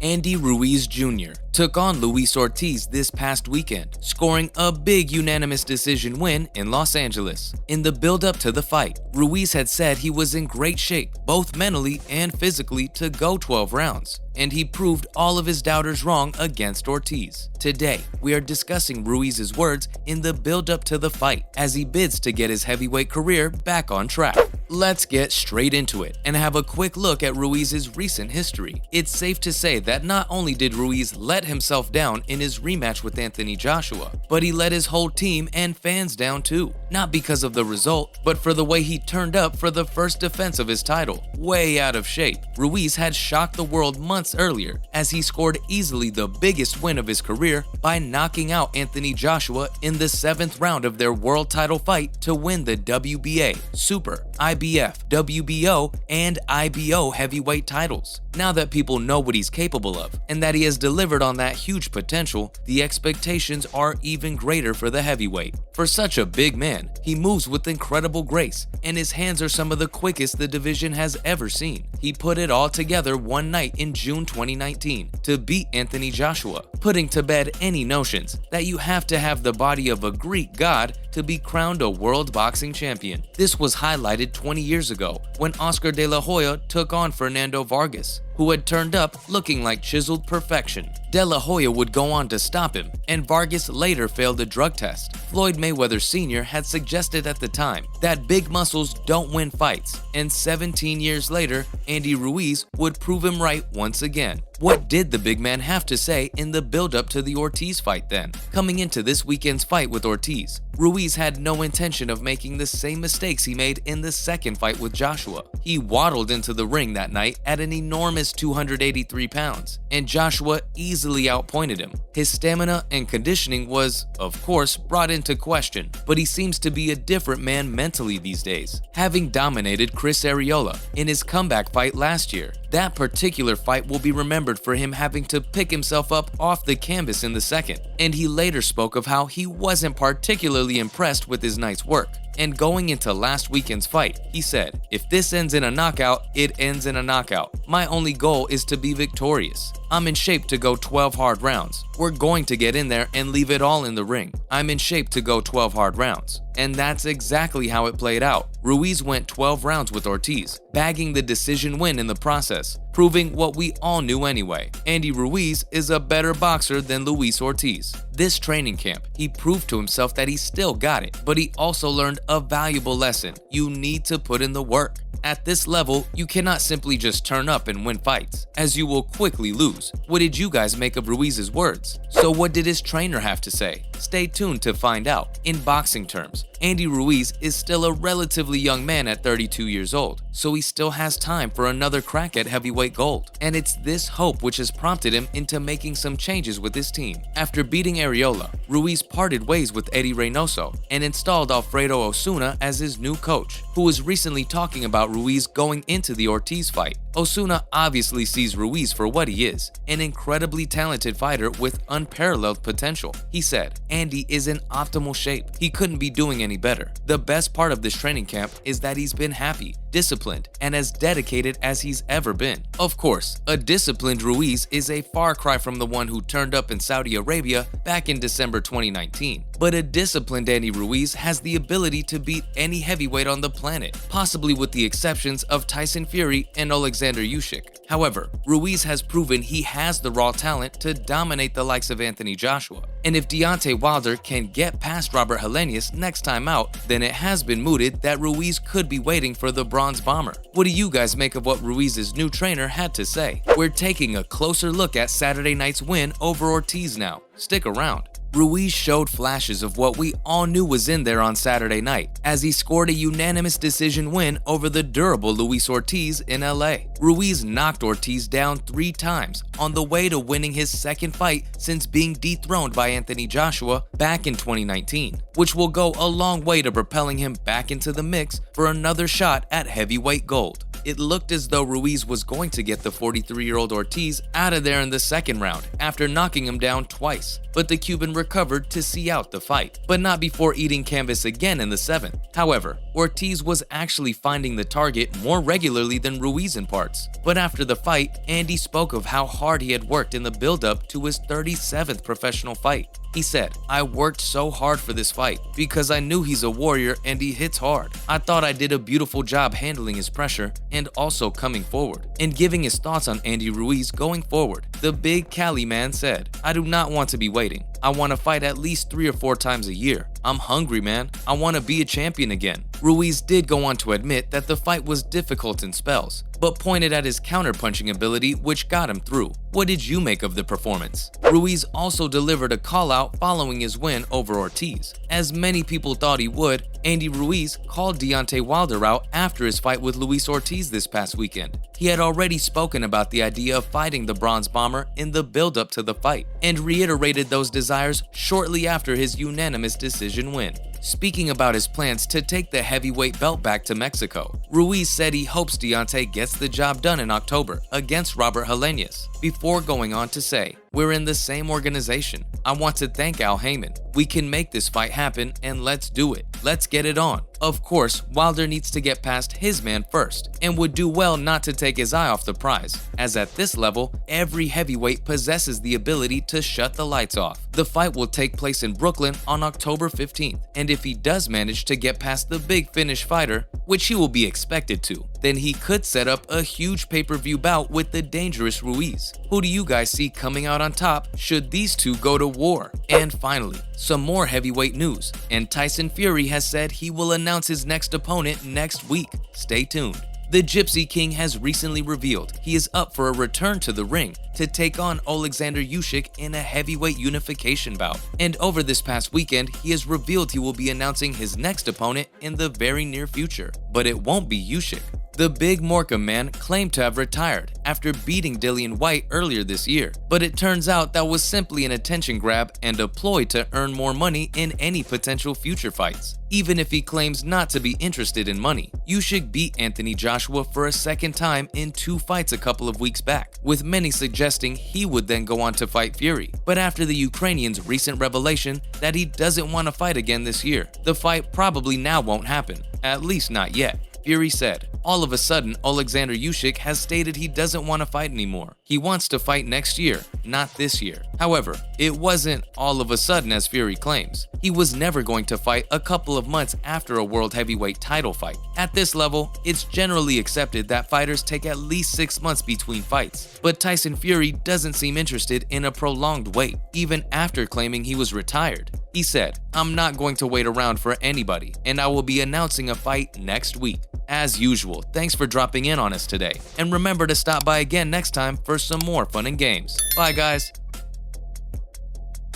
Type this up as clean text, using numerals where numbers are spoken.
Andy Ruiz Jr. took on Luis Ortiz this past weekend, scoring a big unanimous decision win in Los Angeles. In the build-up to the fight, Ruiz had said he was in great shape, both mentally and physically, to go 12 rounds, and he proved all of his doubters wrong against Ortiz. Today, we are discussing Ruiz's words in the build-up to the fight as he bids to get his heavyweight career back on track. Let's get straight into it and have a quick look at Ruiz's recent history. It's safe to say that not only did Ruiz let himself down in his rematch with Anthony Joshua, but he let his whole team and fans down too. Not because of the result, but for the way he turned up for the first defense of his title. Way out of shape, Ruiz had shocked the world months earlier as he scored easily the biggest win of his career by knocking out Anthony Joshua in the 7th round of their world title fight to win the WBA, Super, IBF, WBO, and IBO heavyweight titles. Now that people know what he's capable of and that he has delivered on that huge potential, the expectations are even greater for the heavyweight. For such a big man, he moves with incredible grace, and his hands are some of the quickest the division has ever seen. He put it all together one night in June 2019 to beat Anthony Joshua, putting to bed any notions that you have to have the body of a Greek god to be crowned a world boxing champion. This was highlighted 20 years ago when Oscar de la Hoya took on Fernando Vargas, who had turned up looking like chiseled perfection. De La Hoya would go on to stop him, and Vargas later failed a drug test. Floyd Mayweather Sr. had suggested at the time that big muscles don't win fights, and 17 years later, Andy Ruiz would prove him right once again. What did the big man have to say in the build-up to the Ortiz fight then? Coming into this weekend's fight with Ortiz, Ruiz had no intention of making the same mistakes he made in the second fight with Joshua. He waddled into the ring that night at an enormous 283 pounds, and Joshua easily outpointed him. His stamina and conditioning was, of course, brought into question, but he seems to be a different man mentally these days, having dominated Chris Arreola in his comeback fight last year. That particular fight will be remembered for him having to pick himself up off the canvas in the second, and he later spoke of how he wasn't particularly impressed with his night's work. And going into last weekend's fight, he said, "If this ends in a knockout, it ends in a knockout. My only goal is to be victorious. I'm in shape to go 12 hard rounds. We're going to get in there and leave it all in the ring. I'm in shape to go 12 hard rounds." And that's exactly how it played out. Ruiz went 12 rounds with Ortiz, bagging the decision win in the process, proving what we all knew anyway. Andy Ruiz is a better boxer than Luis Ortiz. This training camp, he proved to himself that he still got it, but he also learned a valuable lesson. You need to put in the work. At this level, you cannot simply just turn up and win fights, as you will quickly lose. What did you guys make of Ruiz's words? So what did his trainer have to say? Stay tuned to find out. In boxing terms, Andy Ruiz is still a relatively young man at 32 years old, so he still has time for another crack at heavyweight gold. And it's this hope which has prompted him into making some changes with his team. After beating Arreola, Ruiz parted ways with Eddie Reynoso and installed Alfredo Osuna as his new coach, who was recently talking about Ruiz going into the Ortiz fight. Osuna obviously sees Ruiz for what he is, an incredibly talented fighter with unparalleled potential. He said, "Andy is in optimal shape. He couldn't be doing any better. The best part of this training camp is that he's been happy, disciplined, and as dedicated as he's ever been." Of course, a disciplined Ruiz is a far cry from the one who turned up in Saudi Arabia back in December 2019. But a disciplined Andy Ruiz has the ability to beat any heavyweight on the planet, possibly with the exceptions of Tyson Fury and Alexander Usyk. However, Ruiz has proven he has the raw talent to dominate the likes of Anthony Joshua. And if Deontay Wilder can get past Robert Helenius next time out, then it has been mooted that Ruiz could be waiting for the Bronze Bomber. What do you guys make of what Ruiz's new trainer had to say? We're taking a closer look at Saturday night's win over Ortiz now. Stick around. Ruiz showed flashes of what we all knew was in there on Saturday night, as he scored a unanimous decision win over the durable Luis Ortiz in LA. Ruiz knocked Ortiz down 3 times on the way to winning his second fight since being dethroned by Anthony Joshua back in 2019, which will go a long way to propelling him back into the mix for another shot at heavyweight gold. it looked as though Ruiz was going to get the 43-year-old Ortiz out of there in the second round after knocking him down twice, but the Cuban recovered to see out the fight, but not before eating canvas again in the 7th. However, Ortiz was actually finding the target more regularly than Ruiz in parts. But after the fight, Andy spoke of how hard he had worked in the build-up to his 37th professional fight. He said, "I worked so hard for this fight because I knew he's a warrior and he hits hard. I thought I did a beautiful job handling his pressure and also coming forward." And giving his thoughts on Andy Ruiz going forward, the big Cali man said, "I do not want to be waiting. I want to fight at least 3 or 4 times a year. I'm hungry, man. I want to be a champion again." Ruiz did go on to admit that the fight was difficult in spells, but pointed at his counterpunching ability, which got him through. What did you make of the performance? Ruiz also delivered a call-out following his win over Ortiz. As many people thought he would, Andy Ruiz called Deontay Wilder out after his fight with Luis Ortiz this past weekend. He had already spoken about the idea of fighting the Bronze Bomber in the build-up to the fight, and reiterated those desires shortly after his unanimous decision win. Speaking about his plans to take the heavyweight belt back to Mexico, Ruiz said he hopes Deontay gets the job done in October against Robert Helenius, before going on to say, "We're in the same organization. I want to thank Al Heyman. We can make this fight happen and let's do it. Let's get it on." Of course, Wilder needs to get past his man first, and would do well not to take his eye off the prize, as at this level, every heavyweight possesses the ability to shut the lights off. The fight will take place in Brooklyn on October 15th, and if he does manage to get past the big Finnish fighter, which he will be expected to, then he could set up a huge pay-per-view bout with the dangerous Ruiz. Who do you guys see coming out on top should these two go to war? And finally, some more heavyweight news, and Tyson Fury has said he will announce his next opponent next week. Stay tuned. The Gypsy King has recently revealed he is up for a return to the ring to take on Alexander Usyk in a heavyweight unification bout. And over this past weekend, he has revealed he will be announcing his next opponent in the very near future. But it won't be Usyk. The big Morecambe man claimed to have retired after beating Dillian Whyte earlier this year, but it turns out that was simply an attention grab and a ploy to earn more money in any potential future fights. Even if he claims not to be interested in money, Usyk beat Anthony Joshua for a second time in 2 fights a couple of weeks back, with many suggesting he would then go on to fight Fury. But after the Ukrainian's recent revelation that he doesn't want to fight again this year, the fight probably now won't happen, at least not yet. Fury said, "All of a sudden, Alexander Usyk has stated he doesn't want to fight anymore. He wants to fight next year, not this year." However, it wasn't all of a sudden as Fury claims. He was never going to fight a couple of months after a world heavyweight title fight. At this level, it's generally accepted that fighters take at least 6 months between fights. But Tyson Fury doesn't seem interested in a prolonged wait, even after claiming he was retired. He said, "I'm not going to wait around for anybody, and I will be announcing a fight next week." As usual, thanks for dropping in on us today, and remember to stop by again next time for some more fun and games. Bye guys!